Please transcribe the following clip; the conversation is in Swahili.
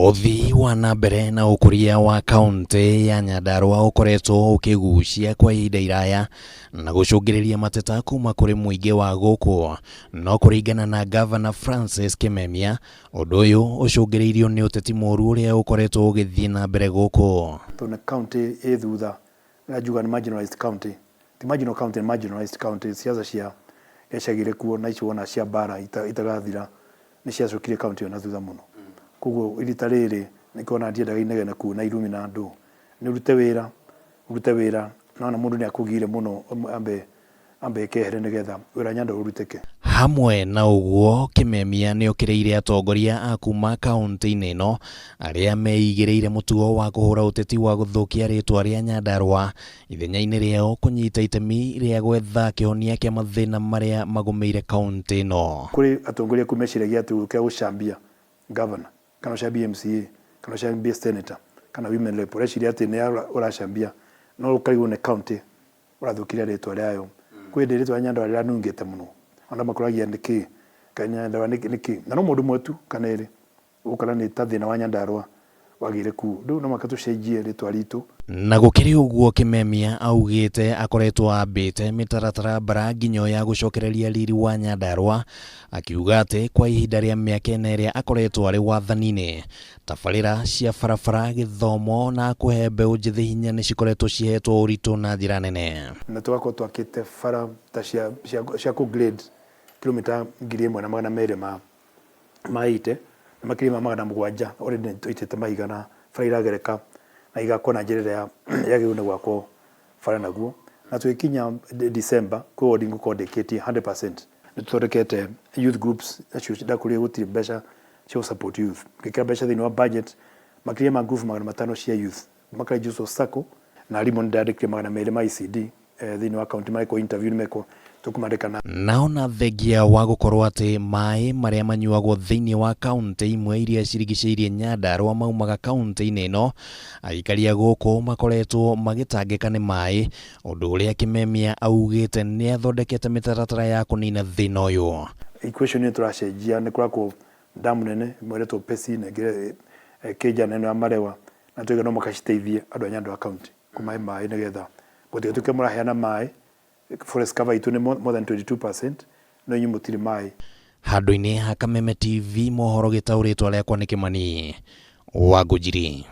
Uthii wa nambere na ukoria wa kaunti ya Nyandarua ukoretwo ukigucia kwa ihinda iraya na gucungiriria mateta kuma kuri muingi wa guku, no kuringana na Ngabana Francis Kimemia, undu uyu ucungiriirio ni uteti muuru uria ukoretwo ugithii na mbere guku. Tuna county thutha na juga ni marginalized county, the marginal county and marginalized county siasa cia ecagire kuo na icio wona cia bara itagathira ni ciacukire county ona thutha muno. Kugo irita riri nikona ndiendaga inegene ku na irumi na andu ni urute wira na mundu ni akugire muno ambe kehere nigetha wira nyanda uruteke. Hamwe na uguo, Kimemia ni okiriire atongoria a kuma kaunti-ini ino aria meigiriire mutugo wa kuhura uteti wa guthukia ritwa ria Nyandarua, ithenya-ini riao kunyita itemi ria gwetha kihonia kia mathina maria magumeire kaunti ino. Kuri atongoria kumeciragia atu kia gucambia governor kana cambia MCA kana cambia senator kana women rep ureciria ati ni uracambia no ukarigo ne county urathukiria ritwa riayo kwende ritwa Nyandarua riranungite muno ona makuragia niki Nyandarua niki na no mundu mwetu kana iri ukala ni tathina wa Nyandarua wagire ku ndu no makatucenjie ritwa ritu. Na gukiri uguo, Kimemia augite akoretwo ambite mitaratara bara nginyo ya gucokereria riri wa Nyandarua, akiuga ati kwa ihinda ria miaka ĩna akoretwo ari wathanini, tabarĩra cia barabara, githomo na kuhe mbeũ njithi hinya ni cikoretwo cihetwo uritu na njira nene. Na twako twakite bara ta cia ku grade kilomita 1,200 maite na makirima 700 already tuitete maigana bara iragereka na igakona njirira yagirune gwako bara naguo na twikinya December ku ordingu kodeketi 100% nituthondekete youth groups acio ndakuria gutiri mbeca cia support youth gikira mbeca thini wa budget makiria ma group 500 cia youth makaijuso sako na rimon direct 200 ma ICD thini wa county mariko interview nimeko tukumarikana. Naona thegia wa gukorwo ati mai maria manyuagwo thiini wa kaunti imwe iria cirigicĩirie Nyandarua maumaga kaunti-ini ino, aikari guku makoretwo magitangika ni mai, undu uria Kimemia augite ni athondekete mitaratara ya kunina thina uyu. Equation ni turacenjia ni kurako damu nene mweretwo pesi negere keja nene ya marewa na tuiga no makaciteithie andu a Nyandarua county kumahe mai nigetha gutituke muraheana mai forest cover itu ni more than 22% no nyu mutiri mai. Handu-ini ha Kameme TV mohoro gitauritwo riakwa ni Kimani wa Ngujiri.